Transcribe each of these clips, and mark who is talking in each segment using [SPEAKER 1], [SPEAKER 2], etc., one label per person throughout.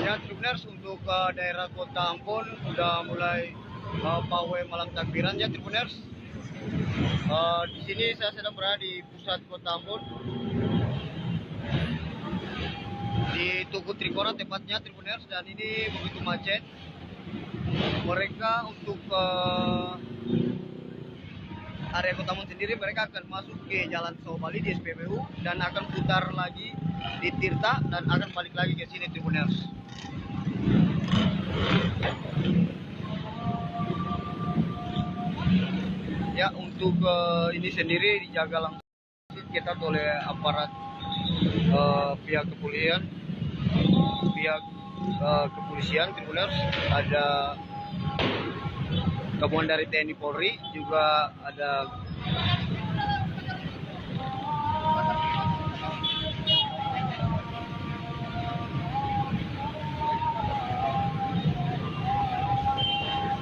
[SPEAKER 1] Ya, Tribuners, untuk daerah Kota Ambon sudah mulai pawai malam takbiran ya, Tribuners. Di sini saya sedang berada di pusat Kota Ambon, di Tugu Trikora tepatnya, Tribuners, dan ini begitu macet. Mereka untuk area Kota Ambon sendiri, mereka akan masuk ke Jalan Sobali di SPBU dan akan putar lagi di Tirta dan akan balik lagi ke sini, Tribuners. Ya, untuk ini sendiri dijaga langsung kita oleh aparat pihak kepolisian, Tribuners. Ada gabungan dari TNI Polri, juga ada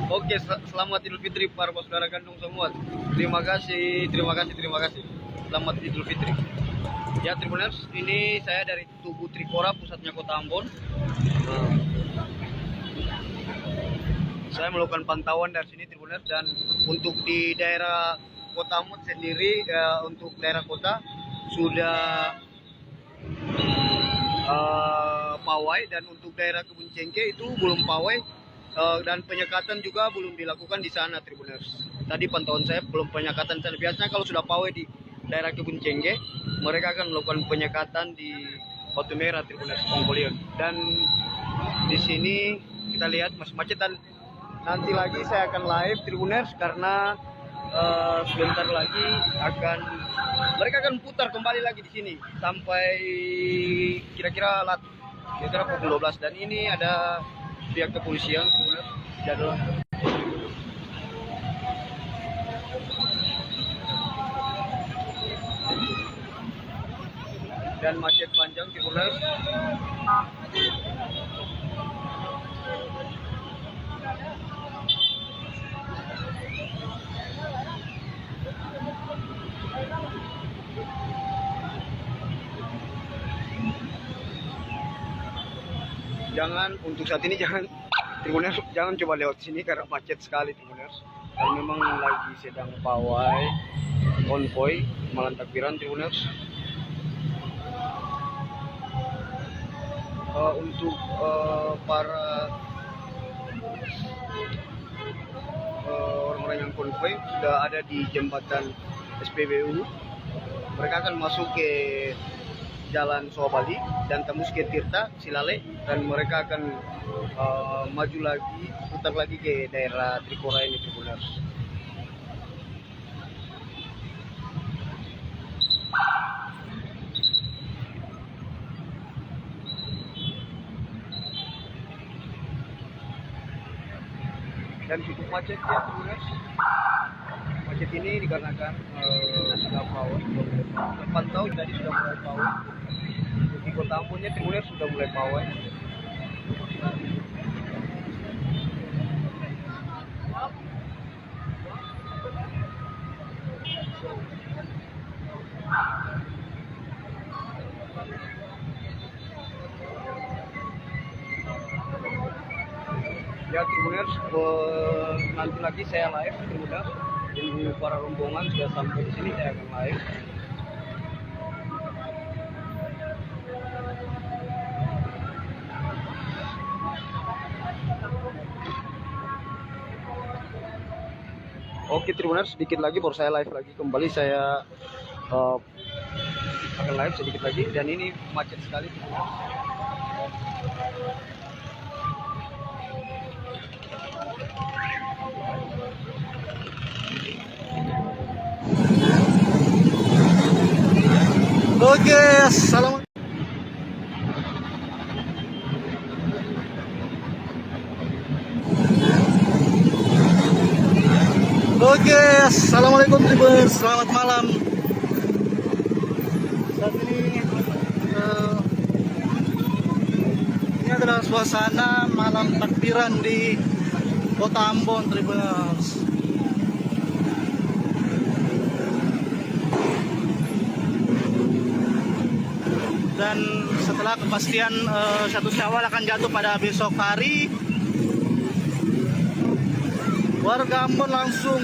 [SPEAKER 1] Oke, selamat Idul Fitri para saudara kandung semua. Terima kasih. Selamat Idul Fitri. Ya, Tribuners, ini saya dari Tugu Trikora, pusatnya Kota Ambon. Saya melakukan pantauan dari sini, Tribuners, dan untuk di daerah Kota Ambon sendiri, untuk daerah kota sudah pawai, dan untuk daerah Kebun Cengke itu belum pawai. Dan penyekatan juga belum dilakukan di sana, Tribuners. Tadi pantauan saya belum penyekatan sana. Biasanya kalau sudah pawai di daerah Kebun Cengke, mereka akan melakukan penyekatan di Batu Merah, Tribuners, Pongkolion. Dan di sini kita lihat masih macet, dan nanti lagi saya akan live, Tribuners, karena sebentar lagi mereka akan putar kembali lagi di sini sampai kira-kira pukul 12. Dan ini ada pihak kepolisian, jadwal. Dan macet panjang, Tribuners. Untuk saat ini Tribuners, jangan coba lewat sini karena macet sekali, Tribuners. Karena memang lagi sedang pawai konvoy malam takbiran, Tribuners. Untuk para orang-orang yang konvoy sudah ada di jembatan SPBU. Mereka akan masuk ke Jalan Sobali dan tembus ke Tirta, Silale, dan mereka akan maju lagi, putar lagi ke daerah Trikora ini, Tribuners. Dan cukup macet ya, Tribuners. Macet ini dikarenakan sudah pawai. Terpantau tadi sudah mulai pawai. Di Kota Ambonnya, Tribuners, sudah mulai pawai. Ya, Tribuners, nanti lagi saya live, Tribuners. Ini para rombongan sudah sampai di sini, saya akan live. Oke, Tribuners, sedikit lagi baru saya live lagi. Kembali saya akan live sedikit lagi, dan ini macet sekali, Tribuners. Oke, assalamualaikum. Oke, assalamualaikum, Tribuners. Selamat malam. Saat ini adalah suasana malam takbiran di Kota Ambon, Tribuners. Dan
[SPEAKER 2] dan setelah kepastian 1 Syawal akan jatuh pada besok hari, warga Ambon langsung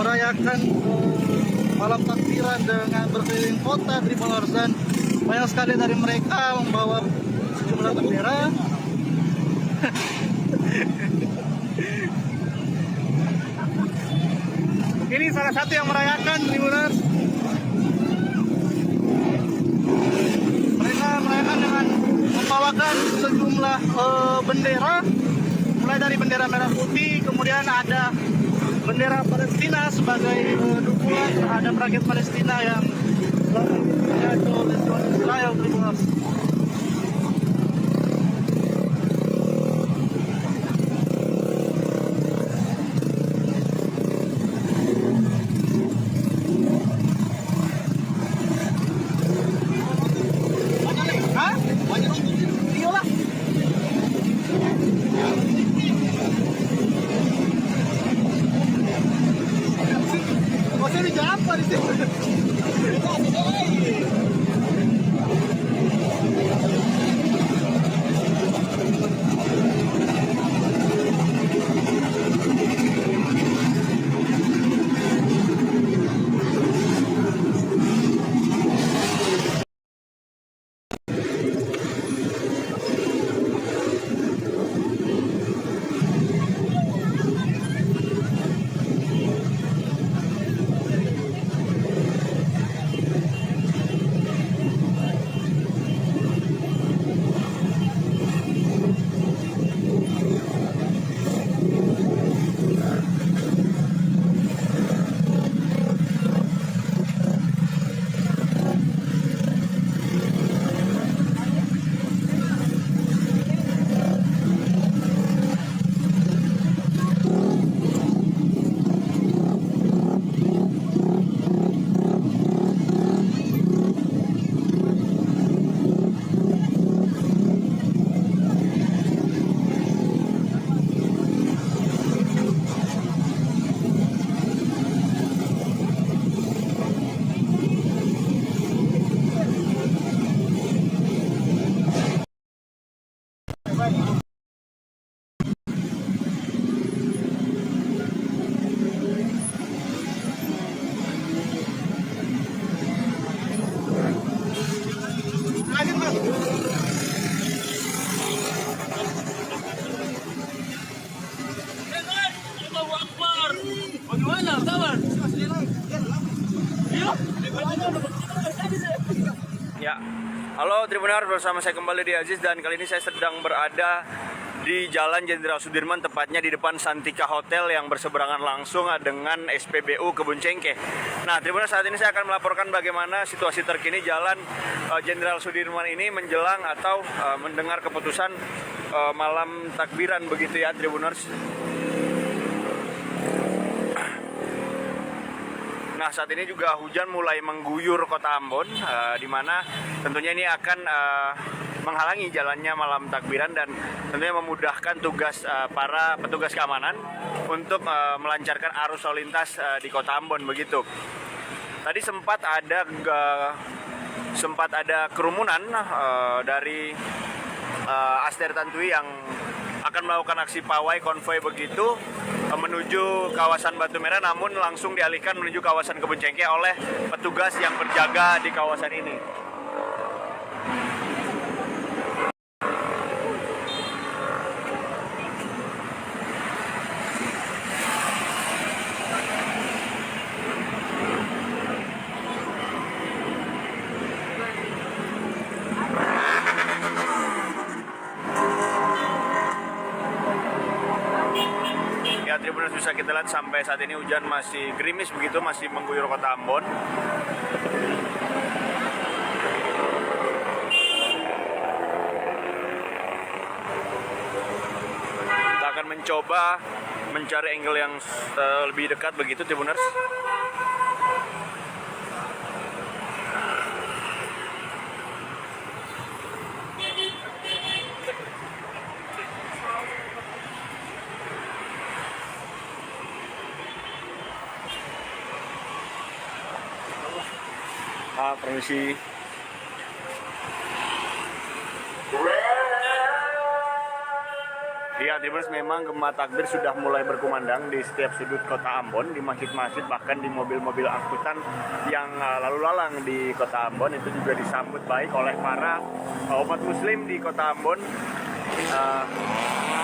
[SPEAKER 2] merayakan malam takbiran dengan berkeliling kota Tribuners, dan banyak sekali dari mereka membawa sejumlah bendera. Ini salah satu yang merayakan Tribuners. Mereka merayakan dengan membawakan sejumlah bendera, mulai dari bendera merah putih, kemudian ada bendera Palestina sebagai dukungan terhadap rakyat Palestina yang dijajah oleh Israel. Tribuners.
[SPEAKER 3] Ya, halo Tribuners, bersama saya kembali di Aziz, dan kali ini saya sedang berada di Jalan Jenderal Sudirman, tepatnya di depan Santika Hotel yang berseberangan langsung dengan SPBU Kebun Cengkeh. Nah, Tribuners, saat ini saya akan melaporkan bagaimana situasi terkini Jalan Jenderal Sudirman ini menjelang atau mendengar keputusan malam takbiran begitu ya, Tribuners. Nah, saat ini juga hujan mulai mengguyur kota Ambon, di mana tentunya ini akan menghalangi jalannya malam takbiran dan tentunya memudahkan tugas para petugas keamanan untuk melancarkan arus lalu lintas di kota Ambon begitu. Tadi sempat ada kerumunan dari Aster Tantui yang akan melakukan aksi pawai konvoi begitu menuju kawasan Batu Merah, namun langsung dialihkan menuju kawasan Kebun Cengkeh oleh petugas yang berjaga di kawasan ini. Tribuners, bisa kita lihat sampai saat ini hujan masih gerimis begitu, masih mengguyur kota Ambon. Kita akan mencoba mencari angle yang lebih dekat begitu, Tribuners. Permisi. Iya, Tribuners, memang gema takbir sudah mulai berkumandang di setiap sudut kota Ambon, di masjid-masjid, bahkan di mobil-mobil angkutan yang lalu lalang di kota Ambon. Itu juga disambut baik oleh para umat muslim di kota Ambon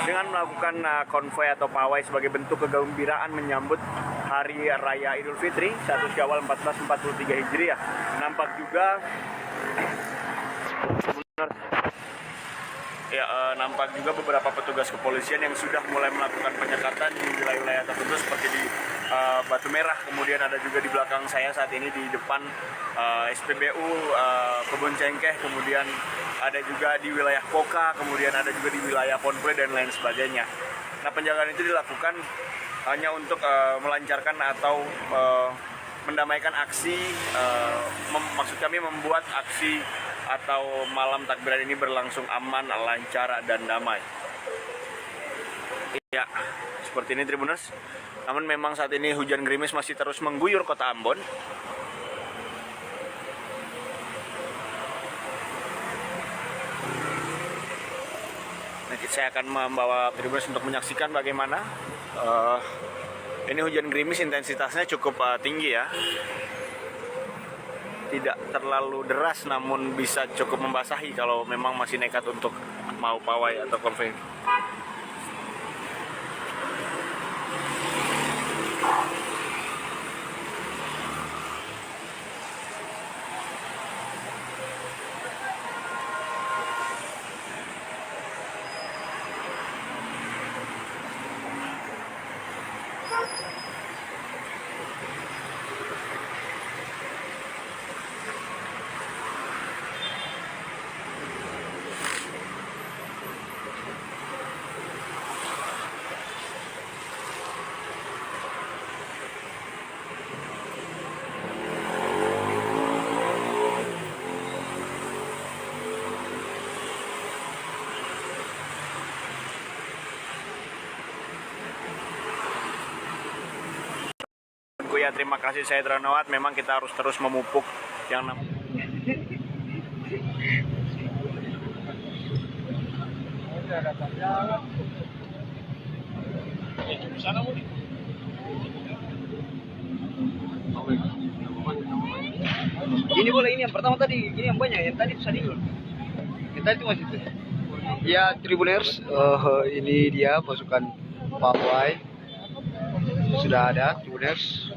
[SPEAKER 3] dengan melakukan konvoi atau pawai sebagai bentuk kegembiraan menyambut Hari Raya Idul Fitri 1 Syawal 1443 Hijriah. Nampak juga nampak juga beberapa petugas kepolisian yang sudah mulai melakukan penyekatan di wilayah-wilayah tertentu seperti di Batu Merah, kemudian ada juga di belakang saya saat ini di depan SPBU Kebun Cengkeh, kemudian ada juga di wilayah Poka, kemudian ada juga di wilayah Ponpule dan lain sebagainya. Nah, penjagaan itu dilakukan hanya untuk melancarkan atau mendamaikan aksi, maksud kami membuat aksi atau malam takbiran ini berlangsung aman, lancar, dan damai. Ya, seperti ini Tribuners. Namun memang saat ini hujan gerimis masih terus mengguyur kota Ambon. Nanti saya akan membawa Tribuners untuk menyaksikan bagaimana ini hujan gerimis intensitasnya cukup tinggi ya. Tidak terlalu deras, namun bisa cukup membasahi kalau memang masih nekat untuk mau pawai atau konvoi. Ya, terima kasih saya Dranawat. Memang kita harus terus memupuk yang namanya
[SPEAKER 1] Ini boleh, ini yang pertama tadi, ini yang banyak, yang tadi itu sadil. Yang tadi itu masih itu. Ya, Tribuners, ini dia pasukan pawai. Sudah ada Tribuners.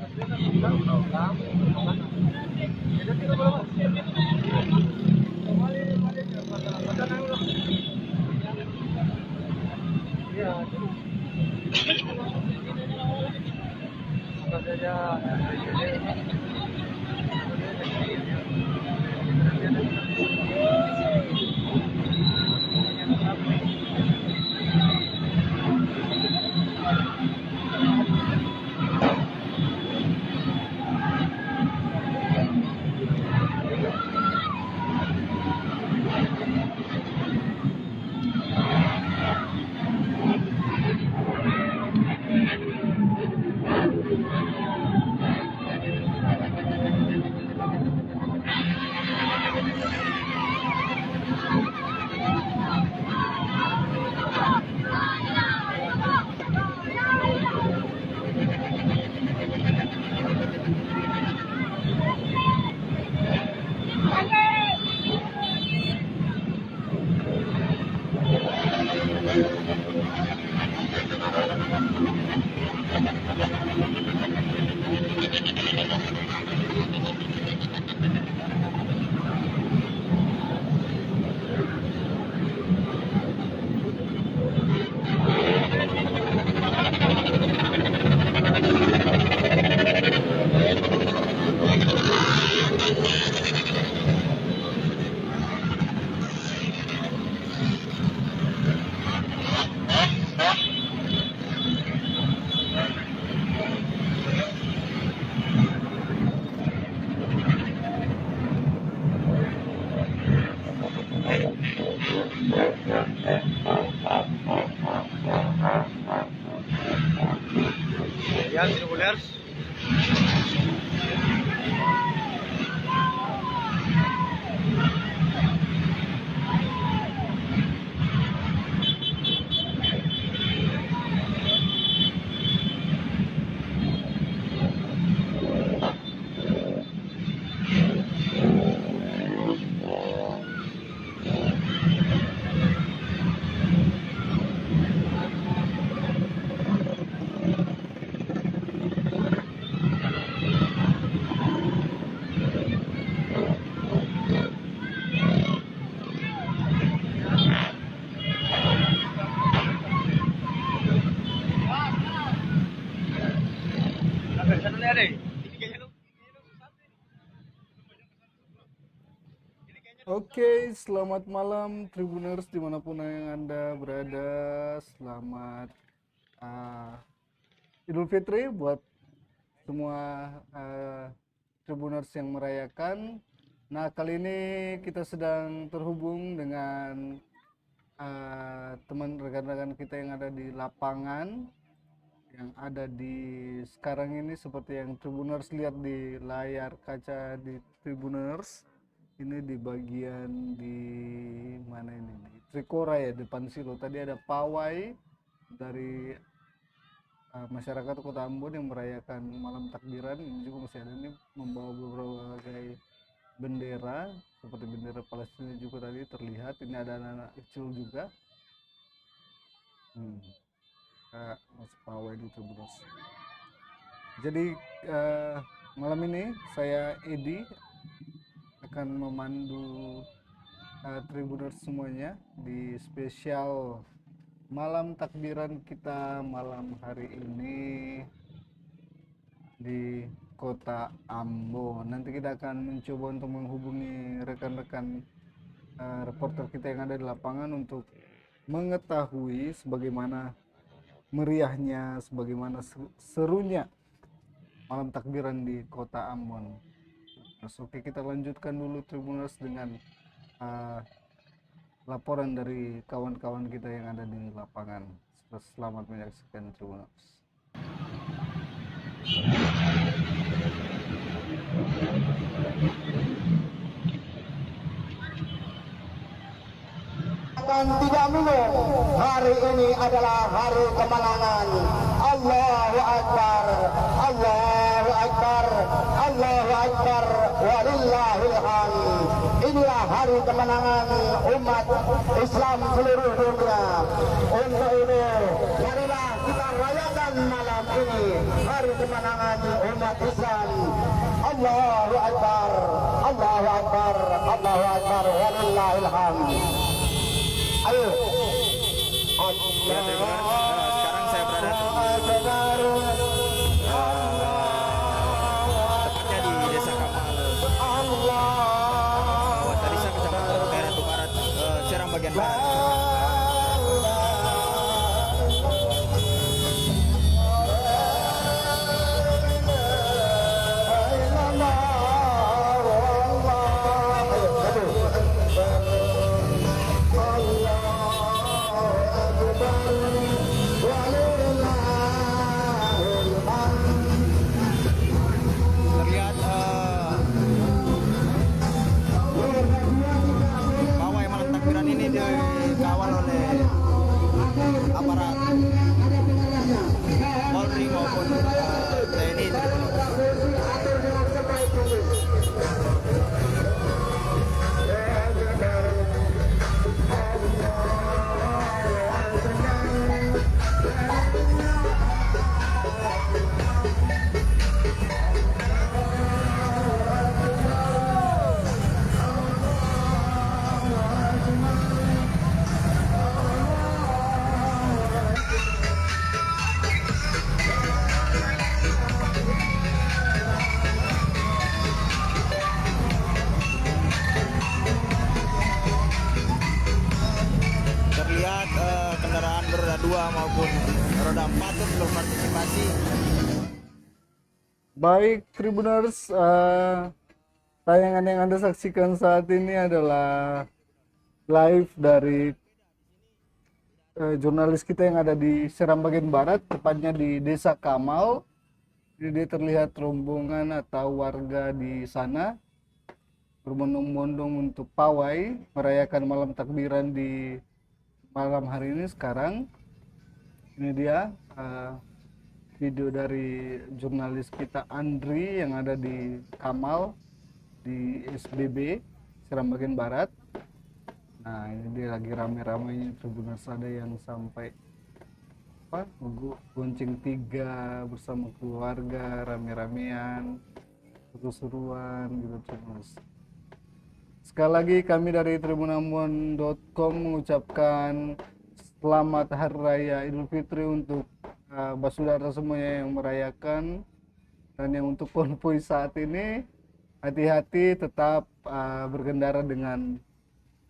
[SPEAKER 1] Ya, Tribuners.
[SPEAKER 4] Oke, selamat malam Tribuners dimanapun yang Anda berada. Selamat Idul Fitri buat semua Tribuners yang merayakan. Nah, kali ini kita sedang terhubung dengan teman rekan-rekan kita yang ada di lapangan, yang ada di sekarang ini seperti yang Tribuners lihat di layar kaca di Tribuners. Ini di bagian di mana ini? Di Trikora ya, depan silo. Tadi ada pawai dari masyarakat Kota Ambon yang merayakan malam takbiran. Ini juga masih ada ini membawa berbagai bendera seperti bendera Palestina juga tadi terlihat. Ini ada anak-anak kecil juga. Masih pawai di Tribuners. Jadi malam ini saya Edi akan memandu Tribuners semuanya di spesial malam takbiran kita malam hari ini di Kota Ambon. Nanti kita akan mencoba untuk menghubungi rekan-rekan reporter kita yang ada di lapangan untuk mengetahui sebagaimana meriahnya, sebagaimana serunya malam takbiran di Kota Ambon. Oke, kita lanjutkan dulu Tribuners dengan laporan dari kawan-kawan kita yang ada di lapangan. Selamat menyaksikan Tribuners.
[SPEAKER 5] Dan tidak minum, hari ini adalah hari kemenangan. Allahu Akbar, Allahu Akbar, Allahu Akbar, walillahil hamd. Inilah hari kemenangan umat Islam seluruh dunia. Untuk itu, marilah kita rayakan malam ini hari kemenangan umat Islam. Allahu Akbar, Allahu Akbar, Allahu Akbar, walillahil hamd. Ayo.
[SPEAKER 3] Ya, Tribuners, sekarang saya berada tepatnya di Desa Kamal, Watarisa, Kecamatan Daerah Barat, Serang bagian barat. Terlihat pawai malam takbiran ini dikawal oleh aparat Polri maupun TNI. Terlihat kendaraan beroda 2 maupun roda 4 itu berpartisipasi.
[SPEAKER 4] Baik Tribuners, tayangan yang Anda saksikan saat ini adalah live dari jurnalis kita yang ada di Seram bagian barat, tepatnya di Desa Kamal. Jadi terlihat rombongan atau warga di sana berbondong-bondong untuk pawai merayakan malam takbiran di malam hari ini. Sekarang ini dia video dari jurnalis kita Andri yang ada di Kamal di SBB Seram bagian barat. Nah, ini dia lagi rame-ramenya Tribuners, ada yang sampai gonceng 3 bersama keluarga, rame-ramean, seru-seruan gitu Tribuners. Sekali lagi kami dari tribunambon.com mengucapkan selamat Hari Raya Idul Fitri untuk saudara semuanya yang merayakan, dan yang untuk konvoy saat ini hati-hati, tetap berkendara dengan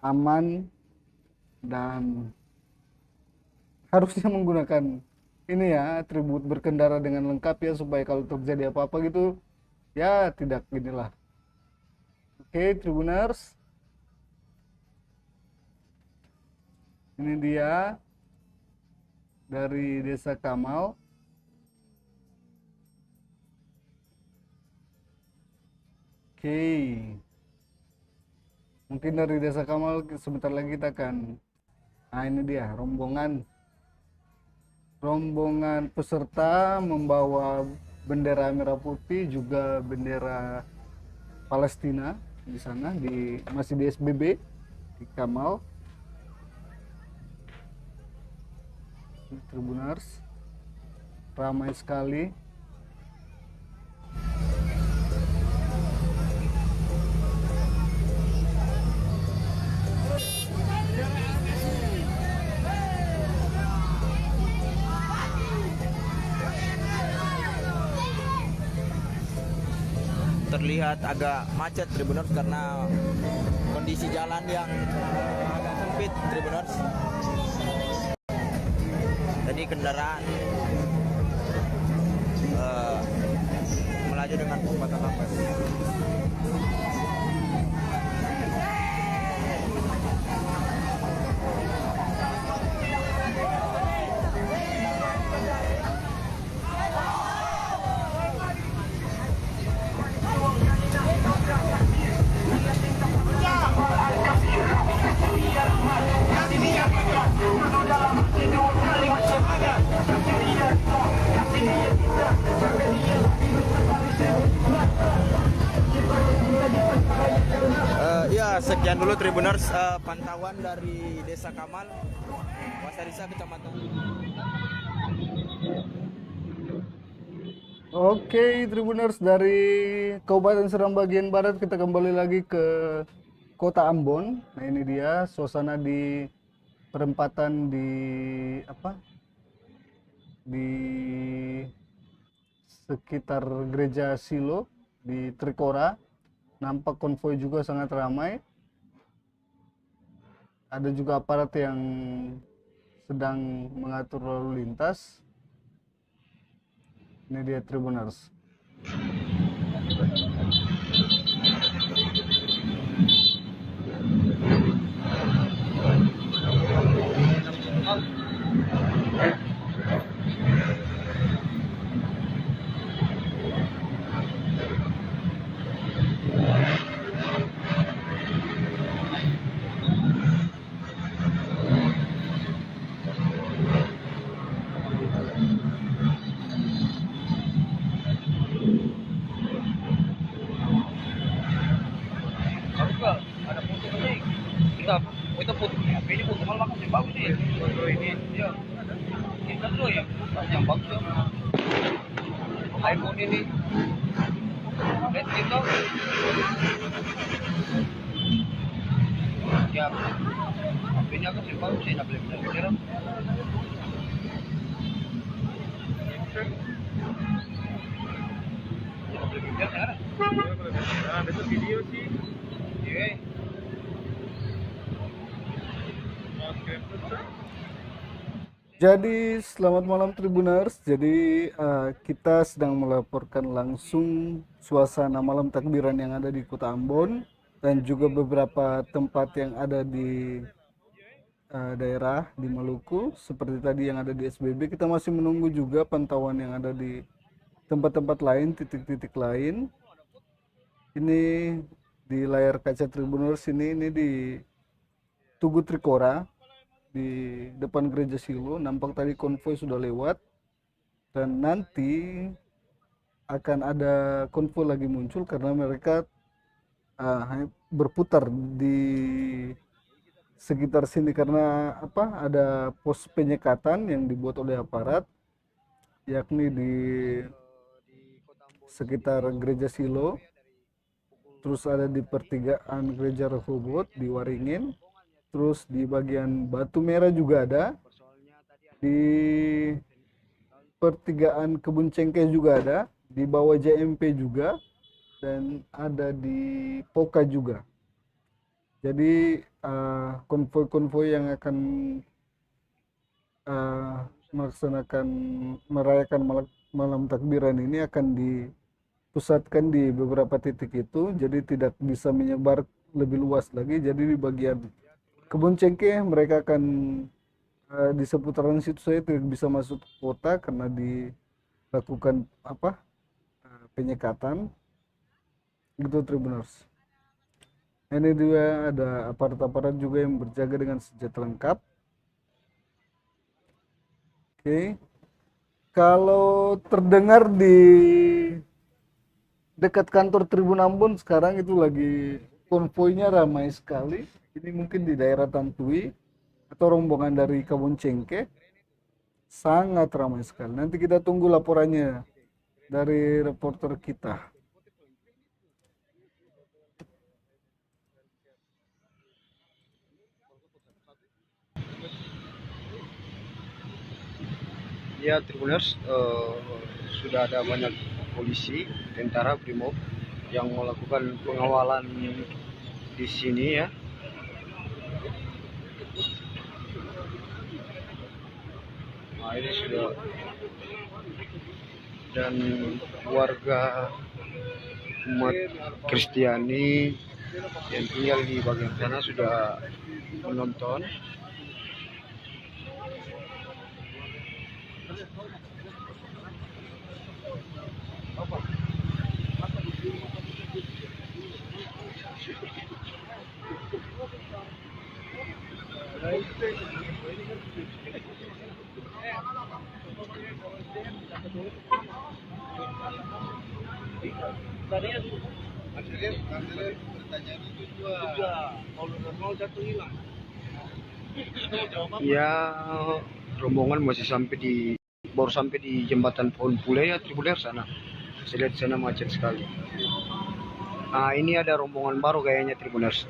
[SPEAKER 4] aman dan harusnya menggunakan ini ya, atribut berkendara dengan lengkap ya, supaya kalau terjadi apa-apa gitu ya tidak inilah. Oke, Tribuners, ini dia dari Desa Kamal. Oke, mungkin dari Desa Kamal sebentar lagi kita akan, nah ini dia rombongan peserta membawa bendera merah putih juga bendera Palestina di sana, masih di SBB di Kamal. Tribuners, ramai sekali.
[SPEAKER 6] Terlihat agak macet Tribuners karena kondisi jalan yang agak sempit Tribuners. Jadi kendaraan melaju dengan kecepatan lambat. Ya, sekian dulu Tribuners pantauan dari Desa Kamal, Wasarisa, Kecamatan.
[SPEAKER 4] Oke, Tribuners, dari Kabupaten Serang bagian barat kita kembali lagi ke Kota Ambon. Nah, ini dia suasana di perempatan di sekitar gereja Silo di Trikora. Nampak konvoi juga sangat ramai. Ada juga aparat yang sedang mengatur lalu lintas. Ini dia Tribuners.
[SPEAKER 1] Kita foto ini foto malah yang bagus sih. Ini dia kita tuh yang bagus ya. iPhone ini lihat itu ya HP-nya kan sih bagus sih, boleh bilang besok video sih. Iya.
[SPEAKER 4] Jadi selamat malam Tribuners. Jadi kita sedang melaporkan langsung suasana malam takbiran yang ada di Kota Ambon dan juga beberapa tempat yang ada di daerah di Maluku seperti tadi yang ada di SBB. Kita masih menunggu juga pantauan yang ada di tempat-tempat lain, titik-titik lain. Ini di layar kaca Tribuners ini di Tugu Trikora di depan gereja Silo. Nampak tadi konvoi sudah lewat dan nanti akan ada konvoi lagi muncul karena mereka berputar di sekitar sini karena ada pos penyekatan yang dibuat oleh aparat, yakni di sekitar gereja Silo, terus ada di pertigaan gereja Rehoboth di Waringin, terus di bagian Batu Merah juga ada, di pertigaan Kebun Cengkeh juga ada, di bawah JMP juga, dan ada di Poka juga. Jadi konvoi-konvoi yang akan melaksanakan merayakan malam takbiran ini akan dipusatkan di beberapa titik itu, jadi tidak bisa menyebar lebih luas lagi. Jadi di bagian Kebun Cengkeh mereka akan di seputaran situ saya tidak bisa masuk ke kota karena dilakukan penyekatan gitu Tribuners. Ini juga ada aparat-aparat juga yang berjaga dengan senjata lengkap. Oke. Kalau terdengar di dekat kantor Tribun Ambon sekarang itu lagi konvoinya ramai sekali. Ini mungkin di daerah Tantui atau rombongan dari Kebun Cengkeh. Sangat ramai sekali. Nanti kita tunggu laporannya dari reporter kita.
[SPEAKER 1] Ya, Tribuners, sudah ada banyak polisi, tentara, brimob yang melakukan pengawalan di sini ya. Nah, ini sudah, dan warga umat Kristiani yang tinggal di bagian sana sudah menonton. Ya, rombongan masih baru sampai di jembatan Pohon Pule ya, Tribuners sana. Saya lihat sana macet sekali. Nah, ini ada rombongan baru kayaknya, Tribuners.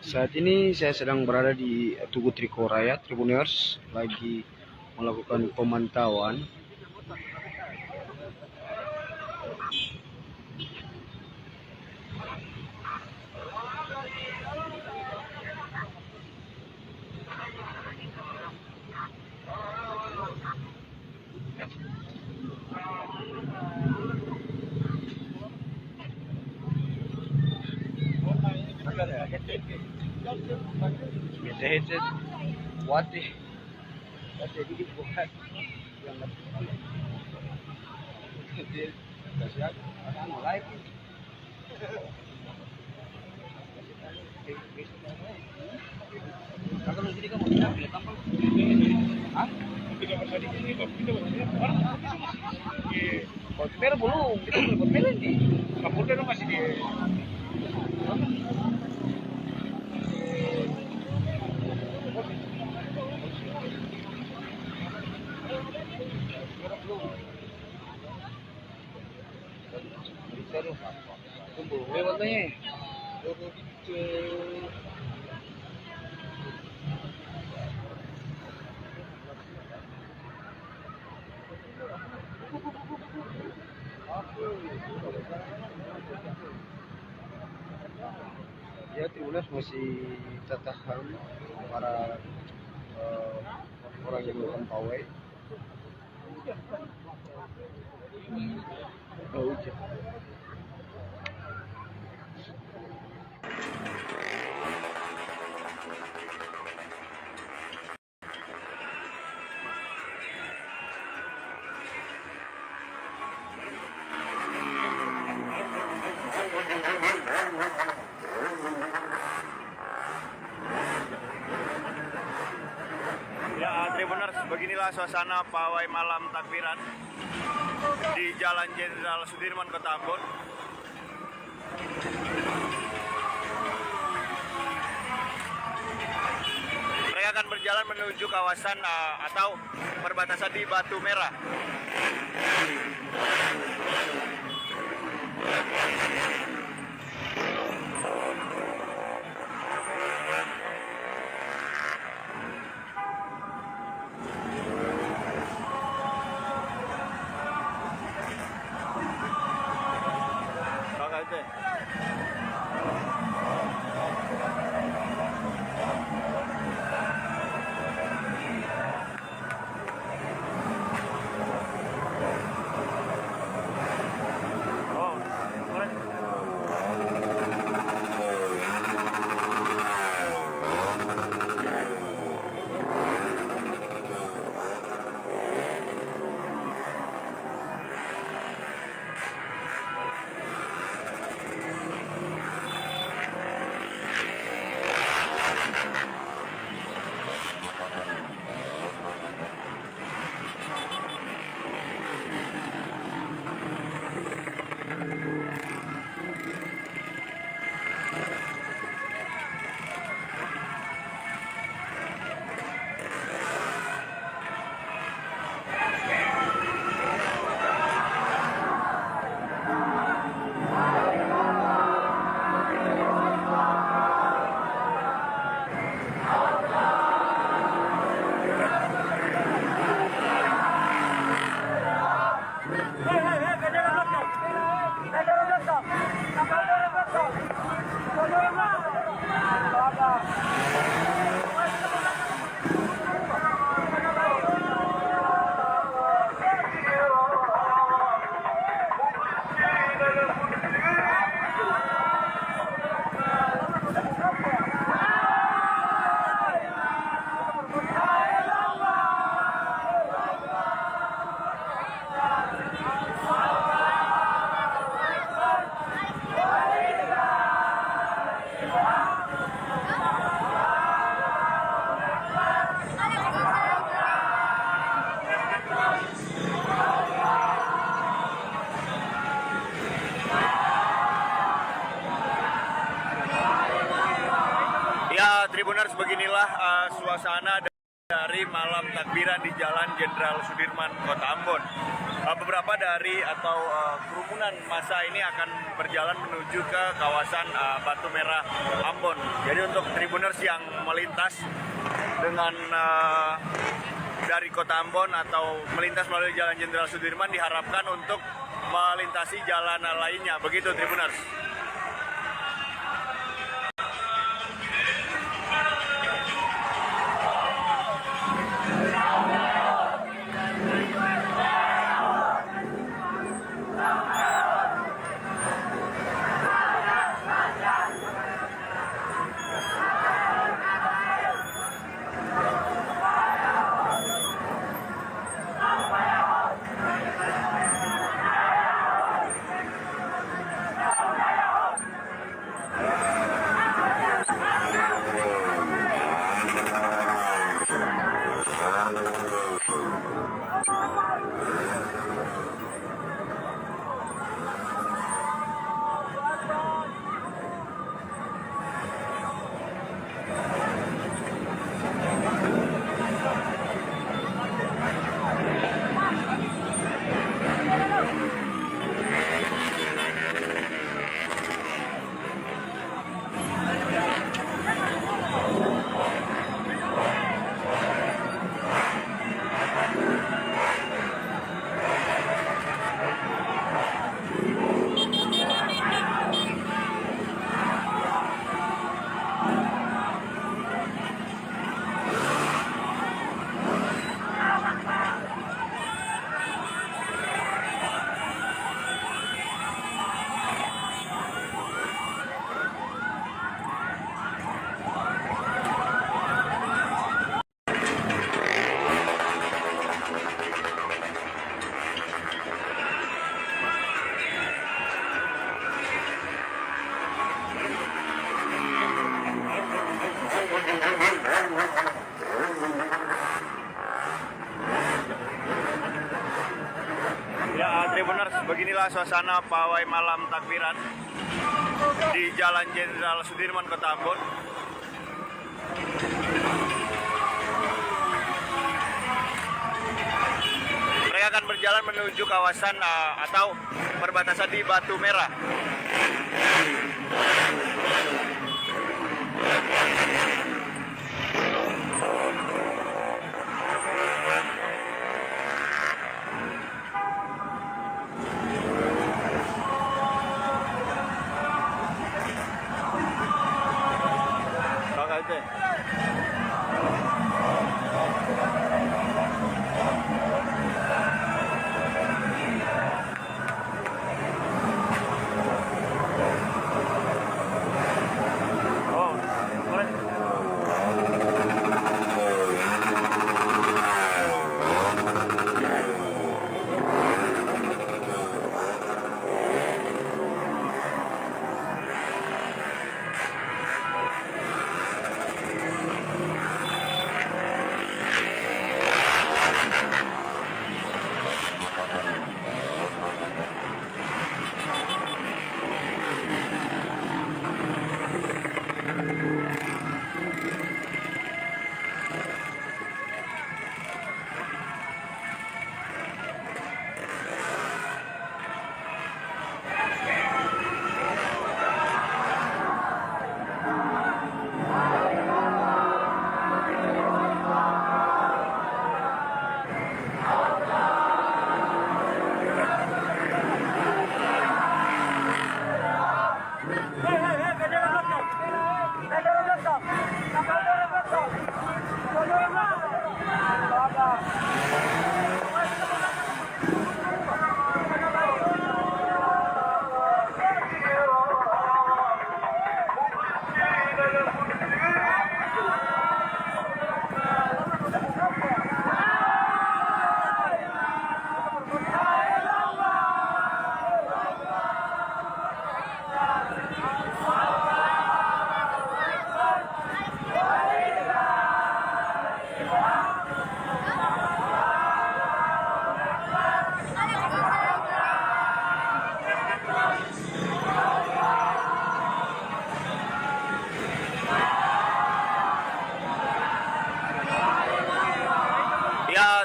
[SPEAKER 1] Saat ini saya sedang berada di Tugu Trikoraya, Tribuners, lagi melakukan pemantauan. Headset kuat deh. Belum, kita belum nih. Kapolda masih di. Tunggu, lewatnya. Ya, Tribuners masih tertahan para orang yang melakukan pawai. Hujan.
[SPEAKER 3] Ya, Tribuners, beginilah suasana pawai malam takbiran di Jalan Jenderal Sudirman, Kota Ambon. Mereka akan berjalan menuju kawasan atau perbatasan di Batu Merah. Ya, Tribuners, beginilah suasana dari malam takbiran di Jalan Jenderal Sudirman, Kota Ambon. Beberapa dari atau kerumunan massa ini akan berjalan menuju ke kawasan Batu Merah, Ambon. Jadi untuk Tribuners yang melintas dengan dari Kota Ambon atau melintas melalui Jalan Jenderal Sudirman diharapkan untuk melintasi jalan lainnya. Begitu, Tribuners. Tribuners, beginilah suasana pawai malam takbiran di Jalan Jenderal Sudirman, Kota Ambon. Mereka akan berjalan menuju kawasan atau perbatasan di Batu Merah.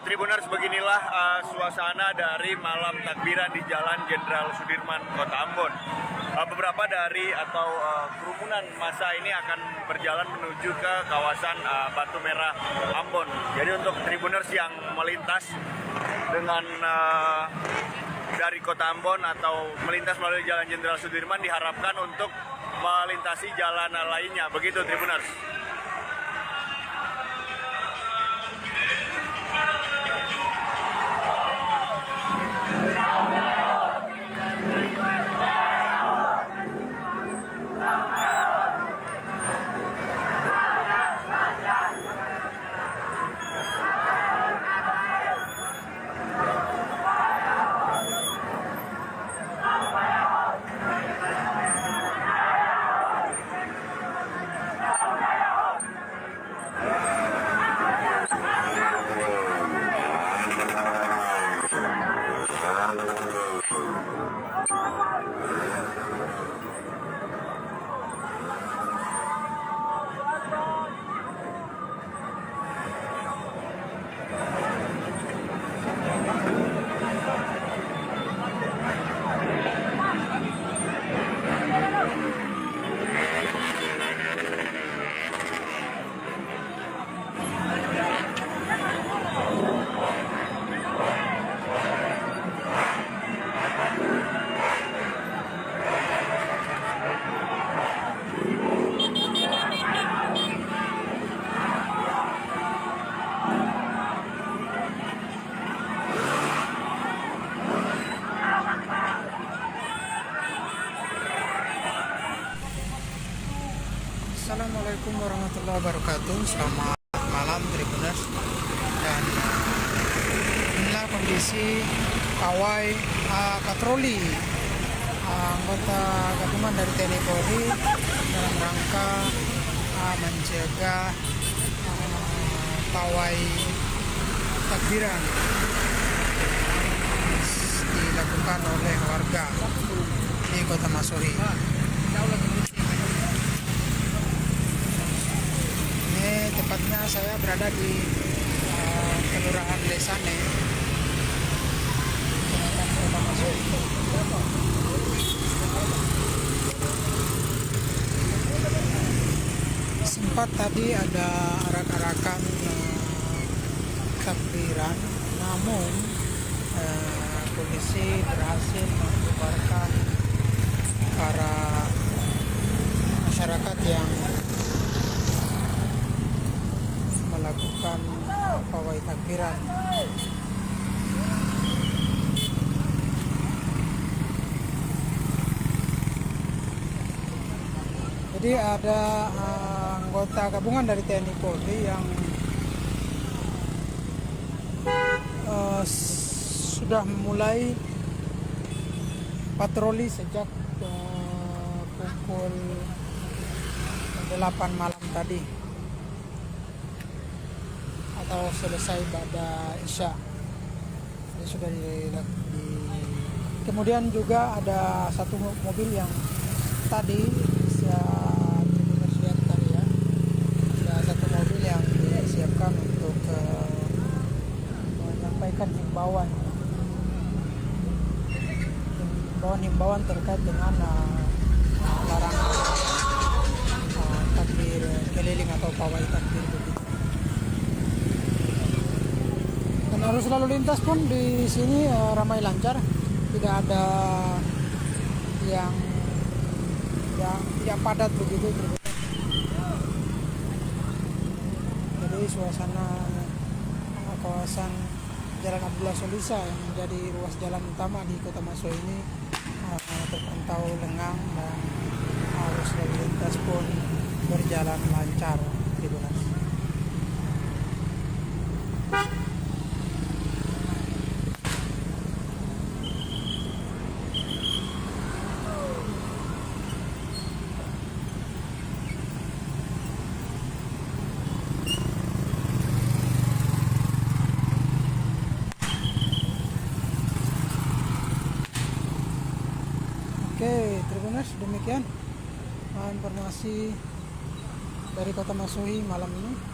[SPEAKER 3] Tribuners, beginilah suasana dari malam takbiran di Jalan Jenderal Sudirman, Kota Ambon. Beberapa dari atau kerumunan massa ini akan berjalan menuju ke kawasan Batu Merah, Ambon. Jadi untuk Tribuners yang melintas dengan dari Kota Ambon atau melintas melalui Jalan Jenderal Sudirman diharapkan untuk melintasi jalan lainnya. Begitu Tribuners.
[SPEAKER 7] Assalamualaikum warahmatullahi wabarakatuh. Selamat malam Tribuners. Dan inilah kondisi pawai patroli anggota gabungan dari TNI Polri dalam rangka mencegah pawai takbiran dilakukan dilakukan oleh warga di Kota Masohi. Ini tepatnya saya berada di Kelurahan Lesane, Kecamatan Kota Masohi. Sempat tadi ada arak-arakan takbiran, namun polisi berhasil membubarkan para masyarakat yang melakukan pawai takbiran. Jadi ada anggota gabungan dari TNI Polri yang sudah memulai patroli sejak pukul 8 malam tadi, atau selesai pada Isya. Ini sudah kemudian juga ada satu mobil yang tadi bisa lihat tadi ya, ada satu mobil yang disiapkan untuk menyampaikan himbauan terkait dengan larangan takbir keliling atau pawai takbir begitu. Dan arus lalu lintas pun di sini ramai lancar, tidak ada yang tidak padat begitu. Jadi suasana kawasan Jalan Abdullah Solisa yang menjadi ruas jalan utama di Kota Masohi ini terpantau lengang dan arus lalu lintas pun berjalan lancar. Tribuners. Oke, Tribuners, demikian informasi dari Kota Masohi malam ini.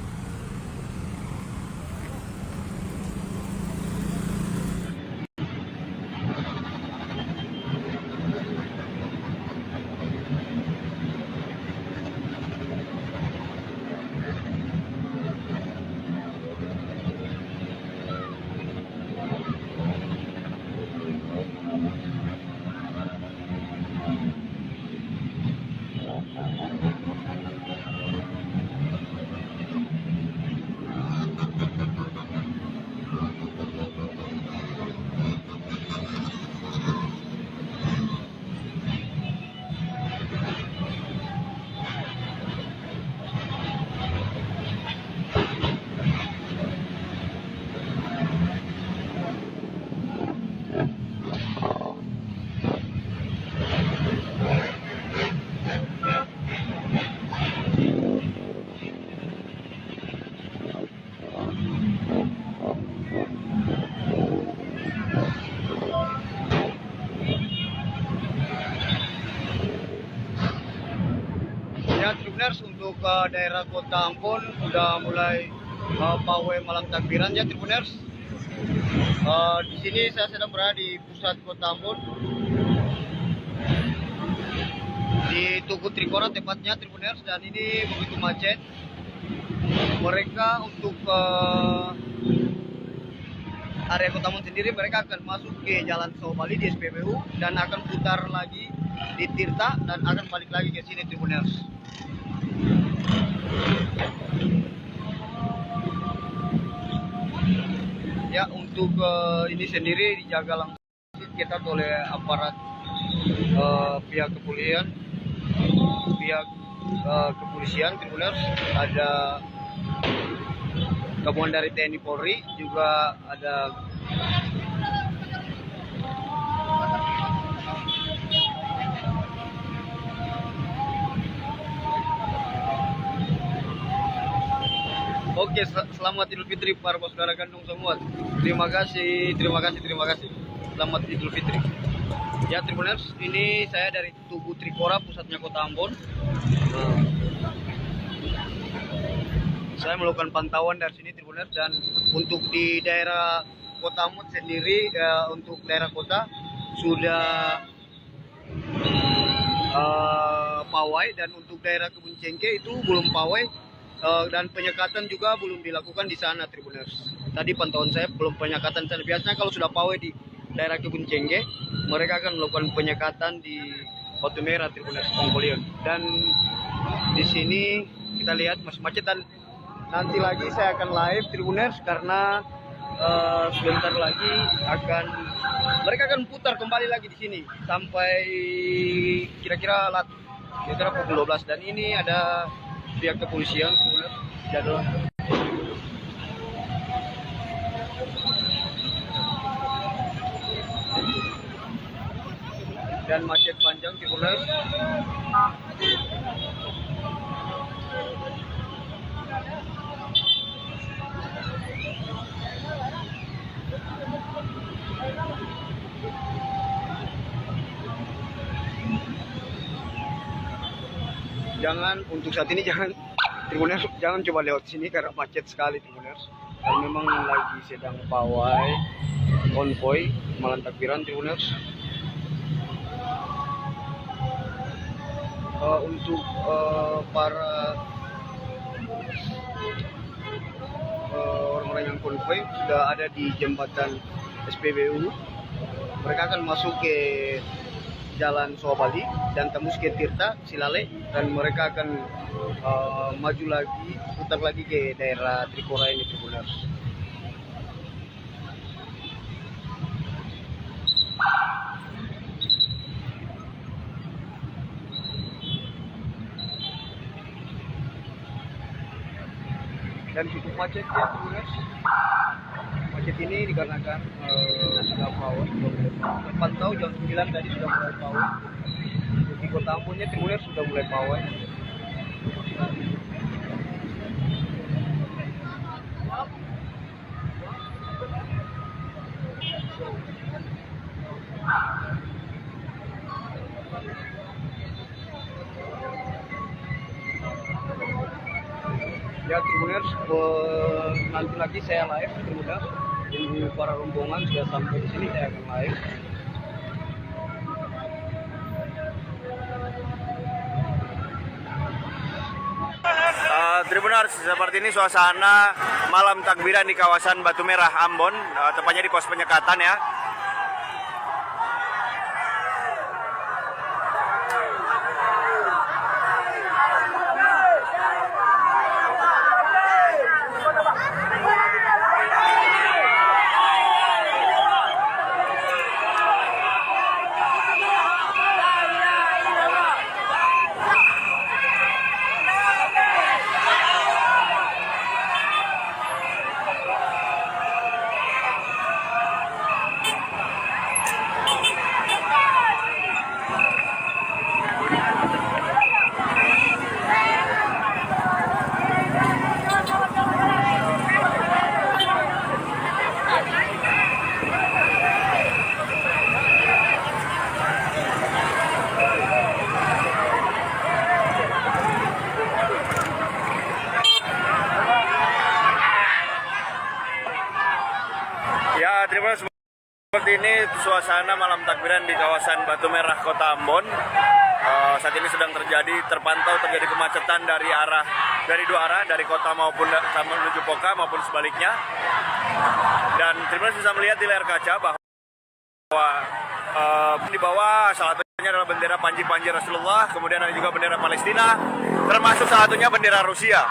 [SPEAKER 1] Ya, Tribuners, untuk daerah Kota Ambon sudah mulai pawai malam takbiran ya, Tribuners. Di sini saya sedang berada di pusat Kota Ambon, di Tugu Trikora tepatnya, Tribuners, dan ini begitu macet. Mereka untuk area Kota Ambon sendiri, mereka akan masuk ke Jalan Sawbali di SPBU dan akan putar lagi di Tirta dan akan balik lagi ke sini, Tribuners. Ya, untuk ini sendiri dijaga langsung kita oleh aparat pihak kepolisian, Tribuners. Ada gabungan dari TNI Polri, juga ada Oke, selamat Idul Fitri para saudara kandung semua. Terima kasih. Selamat Idul Fitri. Ya Tribuners, ini saya dari Tugu Trikora, pusatnya Kota Ambon. Saya melakukan pantauan dari sini Tribuners, dan untuk di daerah Kota Ambon sendiri, untuk daerah kota sudah pawai, dan untuk daerah Kebun Cengke itu belum pawai, dan penyekatan juga belum dilakukan di sana Tribuners. Tadi pantauan saya belum penyekatan di sana. Biasanya kalau sudah pawai di daerah Kebun Cengke, mereka akan melakukan penyekatan di Batu Merah Tribuners, Pongkolion. Dan di sini kita lihat masih macet, dan nanti lagi saya akan live Tribuners karena sebentar lagi mereka akan putar kembali lagi di sini sampai kira-kira pukul 12. Dan ini ada pihak kepolisian Tribuners jadwal. Dan macet panjang Tribuners. Untuk saat ini Tribuners jangan coba lewat sini karena macet sekali Tribuners. Dan memang lagi sedang pawai konvoy malam takbiran Tribuners. Untuk para orang-orang yang konvoy sudah ada di jembatan SPBU. Mereka akan masuk ke Jalan Soabali dan tembus ke Tirta, Silale, dan mereka akan maju lagi, putar lagi ke daerah Trikora ini Tribuners. Dan cukup macet ya Tribuners. Macet ini dikarenakan sudah pawai. Terpantau jam 9 tadi sudah mulai pawai. Di Kota Ambonnya Tribuners sudah mulai pawai. Ya Tribuners, nanti lagi saya live Tribuners. Ini para rombongan sudah sampai di sini, saya akan live.
[SPEAKER 3] Tribuners, seperti ini suasana malam takbiran di kawasan Batu Merah Ambon, tepatnya di pos penyekatan ya. Tribuners, seperti ini suasana malam takbiran di kawasan Batu Merah Kota Ambon. Saat ini sedang terpantau terjadi kemacetan dari dua arah, dari kota maupun menuju Poka maupun sebaliknya. Dan Tribuners bisa melihat di layar kaca bahwa di bawah salah satunya adalah bendera Panji Rasulullah, kemudian ada juga bendera Palestina, termasuk salah satunya bendera Rusia.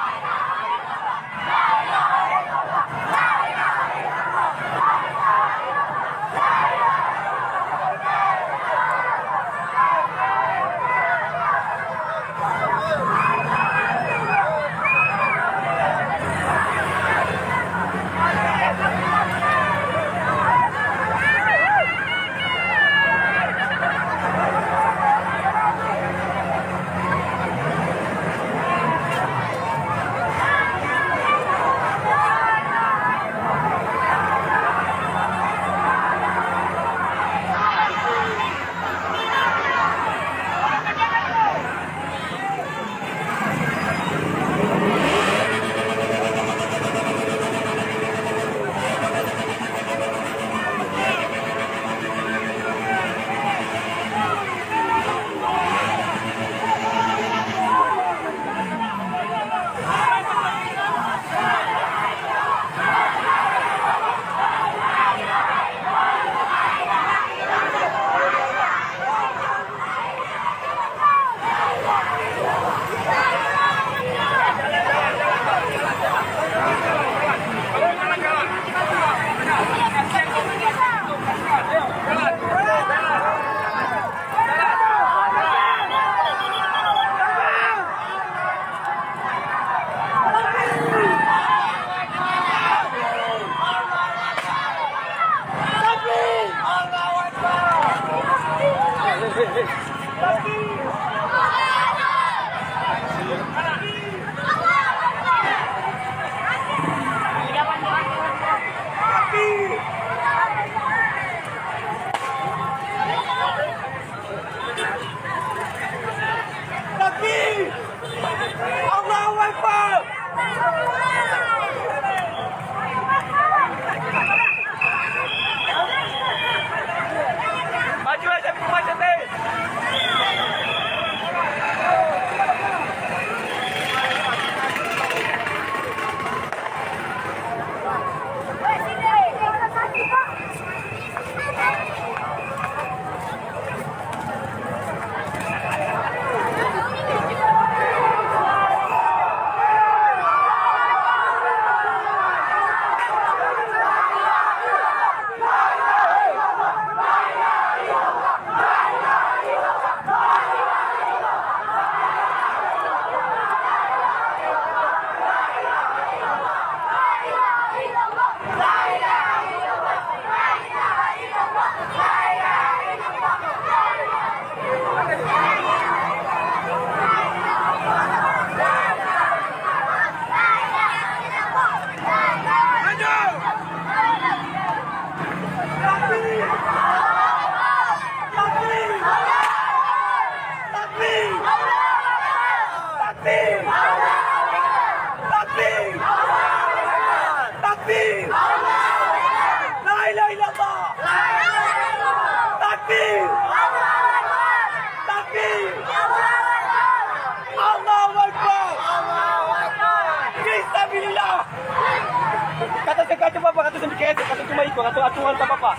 [SPEAKER 3] Kata sekali apa? Kata sedikit, kata cuma ikut, kata aturan tak apa-apa.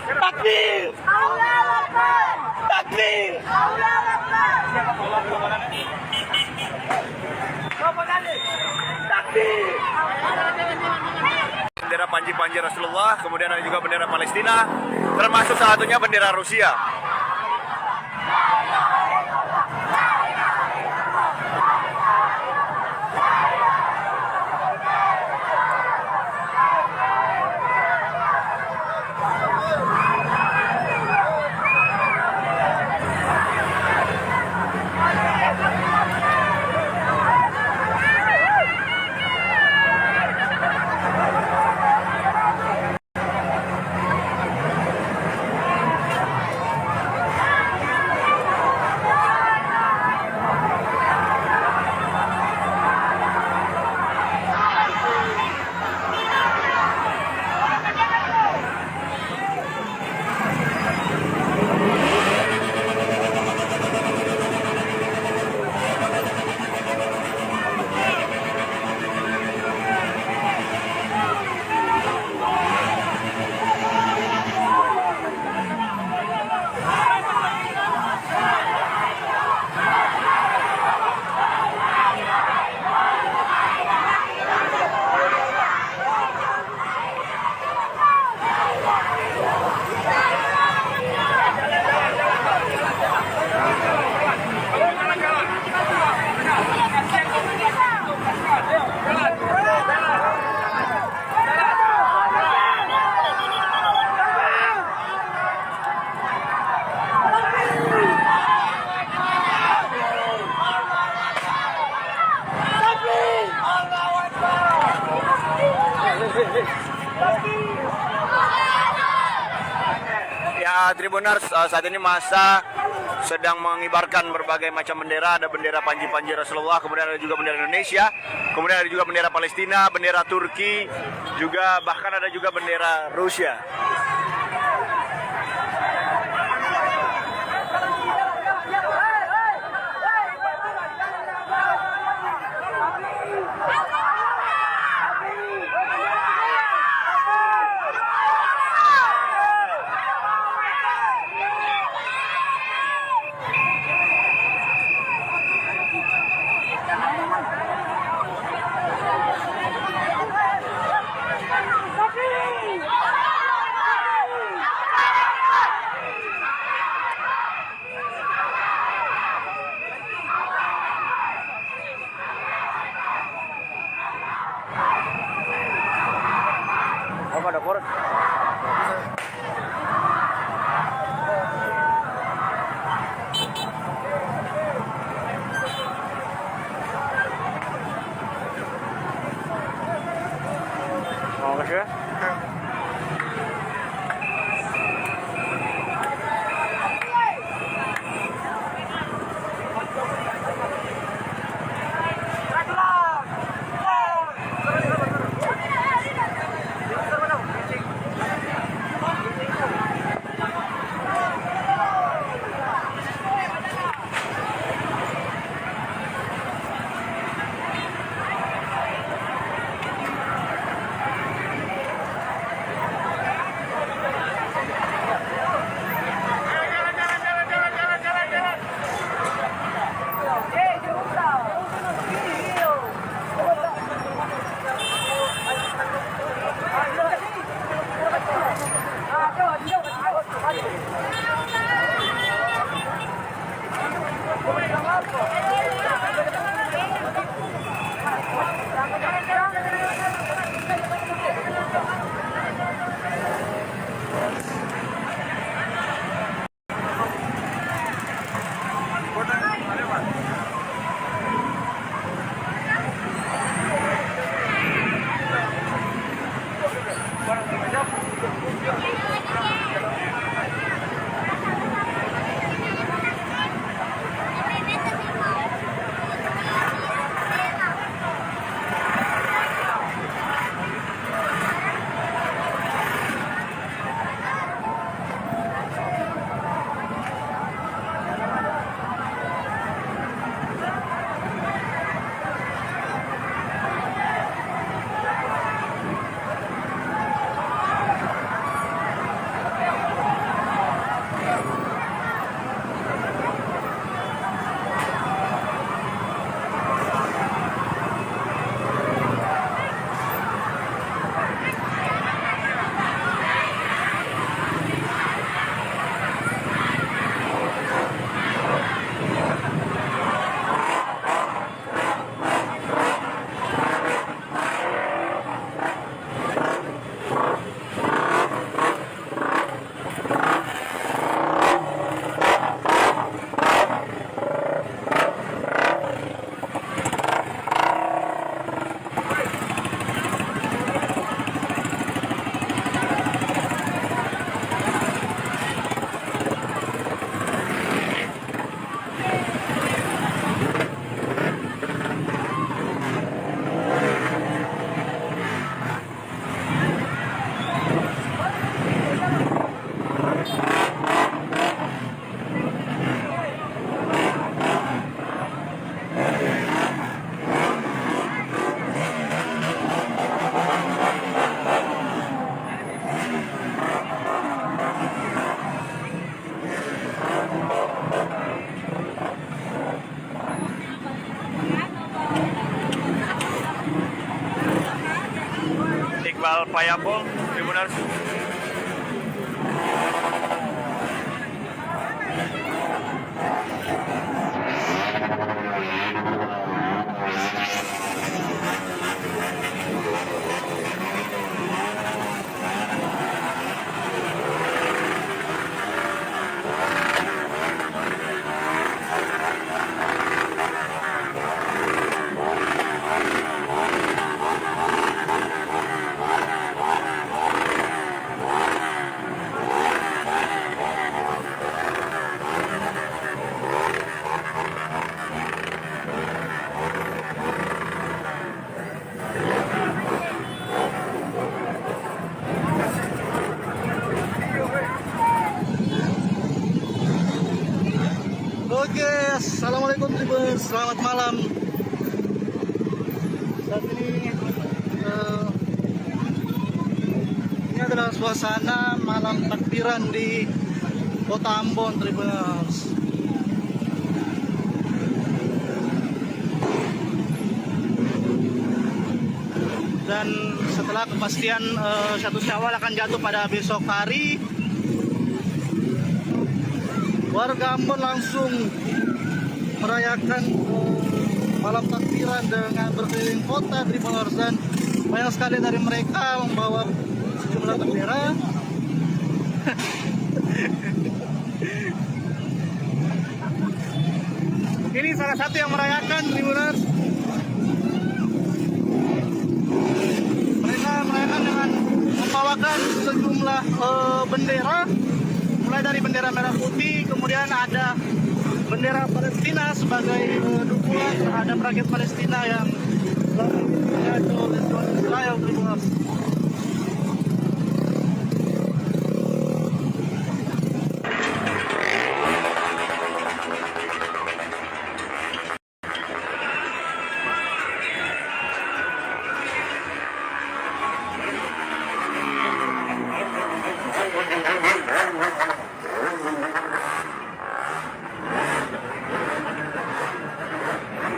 [SPEAKER 3] Takbir! Takbir! Takbir! Bendera Panji Rasulullah, kemudian ada juga bendera Palestina, termasuk salah satunya bendera Rusia. Ya, Tribuners, saat ini masa sedang mengibarkan berbagai macam bendera. Ada bendera Panji Rasulullah, kemudian ada juga bendera Indonesia, kemudian ada juga bendera Palestina, bendera Turki, juga bahkan ada juga bendera Rusia. Payapol, Tribuners.
[SPEAKER 2] Oke, assalamualaikum Tribuners, selamat malam. Saat ini adalah suasana malam takbiran di Kota Ambon, Tribuners. Dan setelah kepastian 1 Syawal akan jatuh pada besok hari, warga Ambon langsung merayakan malam takbiran dengan berkeliling kota Tribuners, dan banyak sekali dari mereka membawa sejumlah bendera. Ini salah satu yang merayakan Tribuners. Mereka merayakan dengan membawakan sejumlah bendera, mulai dari bendera merah putih, kemudian ada bendera Palestina sebagai dukungan terhadap rakyat Palestina yang diajak oleh Israel, Tribuners.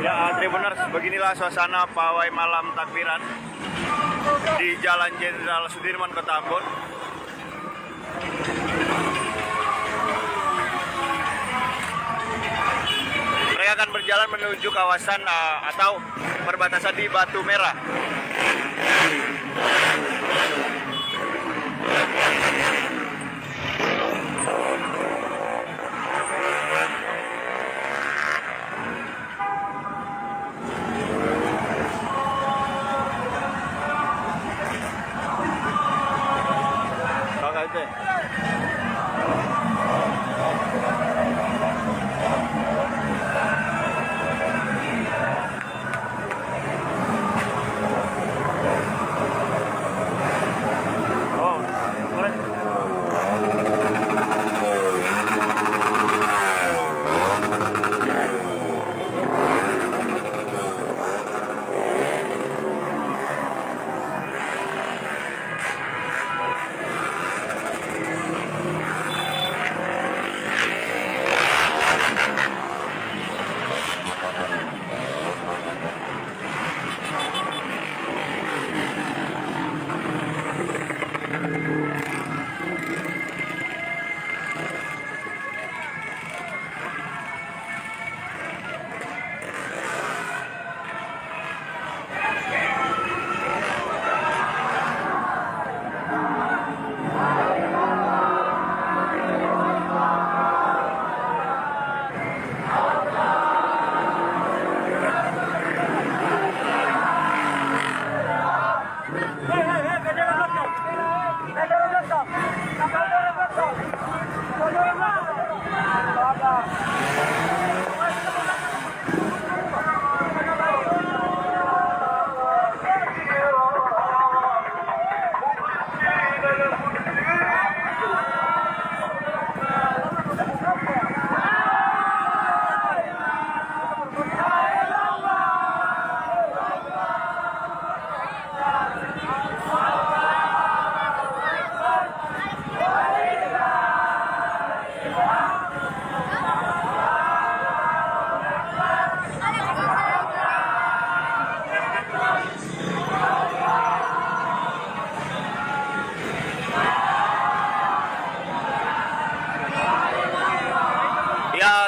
[SPEAKER 3] Ya, Tribuners, beginilah suasana pawai malam takbiran di Jalan Jenderal Sudirman, Kota Ambon. Mereka akan berjalan menuju kawasan atau perbatasan di Batu Merah.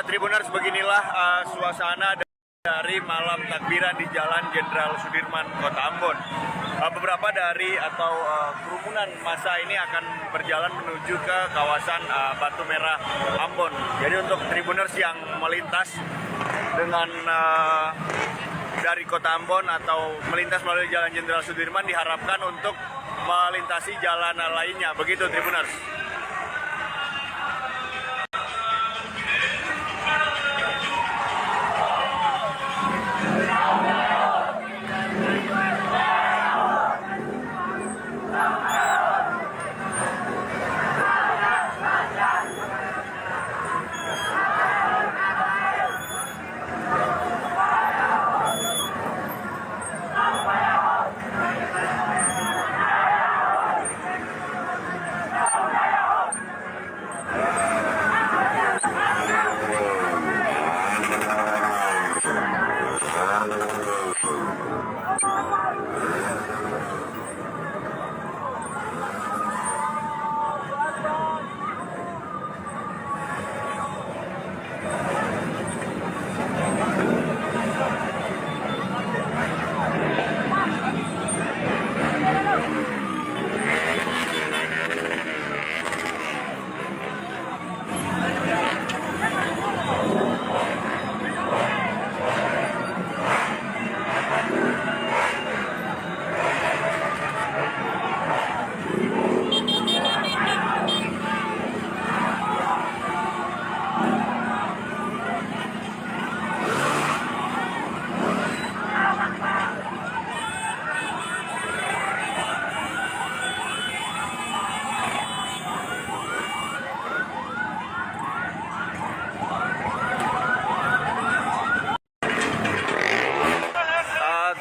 [SPEAKER 3] Tribuners, beginilah suasana dari malam takbiran di Jalan Jenderal Sudirman, Kota Ambon. Beberapa dari atau kerumunan massa ini akan berjalan menuju ke kawasan Batu Merah Ambon. Jadi untuk Tribuners yang melintas dengan dari Kota Ambon atau melintas melalui Jalan Jenderal Sudirman diharapkan untuk melintasi jalan lainnya. Begitu Tribuners.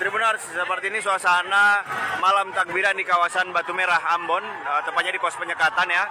[SPEAKER 3] Tribuners, seperti ini suasana malam takbiran di kawasan Batu Merah Ambon, tepatnya di pos penyekatan ya.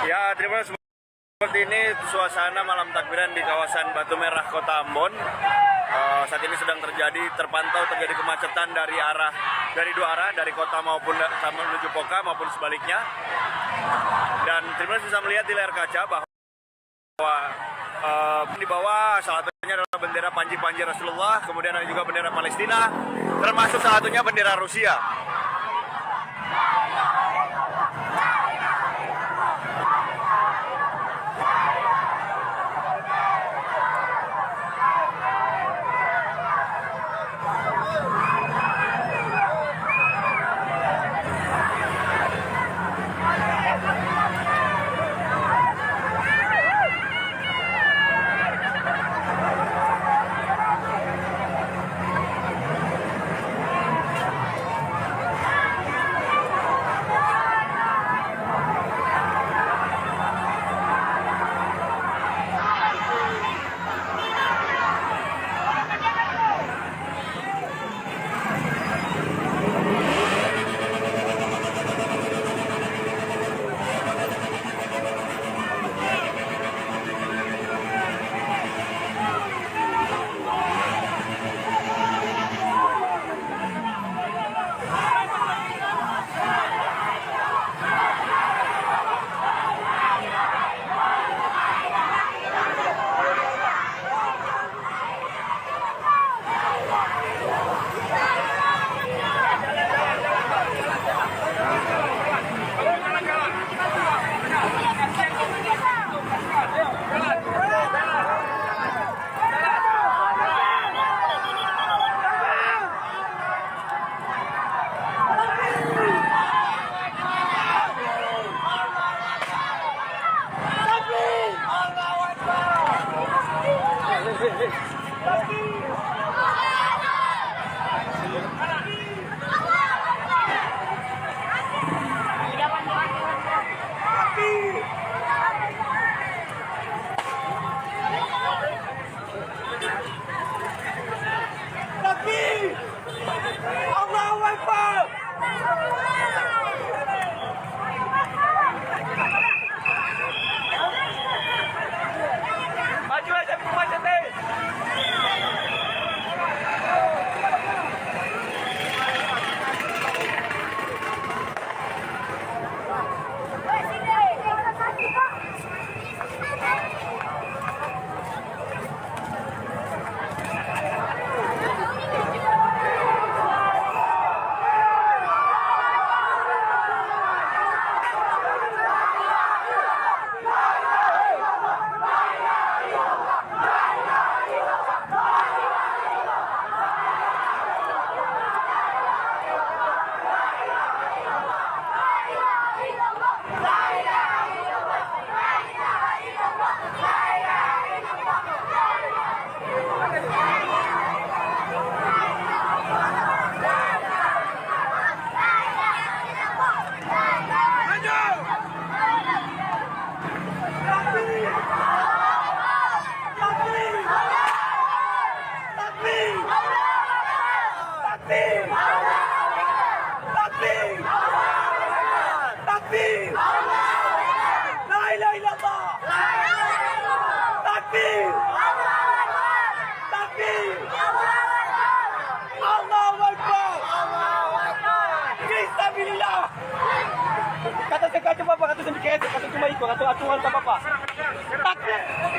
[SPEAKER 3] Ya, terima kasih. Seperti ini suasana malam takbiran di kawasan Batu Merah, Kota Ambon. Saat ini sedang terpantau terjadi kemacetan dari dua arah, dari kota maupun menuju Poka maupun sebaliknya. Dan terima kasih bisa melihat di layar kaca bahwa di bawah salah satunya adalah bendera Panji Rasulullah, kemudian ada juga bendera Palestina, termasuk salah satunya bendera Rusia.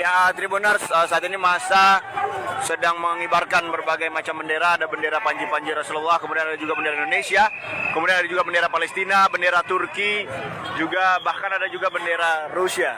[SPEAKER 3] Ya, Tribuners, saat ini masa sedang mengibarkan berbagai macam bendera. Ada bendera Panji Rasulullah, kemudian ada juga bendera Indonesia, kemudian ada juga bendera Palestina, bendera Turki, juga bahkan ada juga bendera Rusia.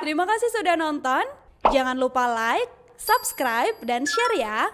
[SPEAKER 8] Terima kasih sudah nonton. Jangan lupa like, subscribe, dan share ya.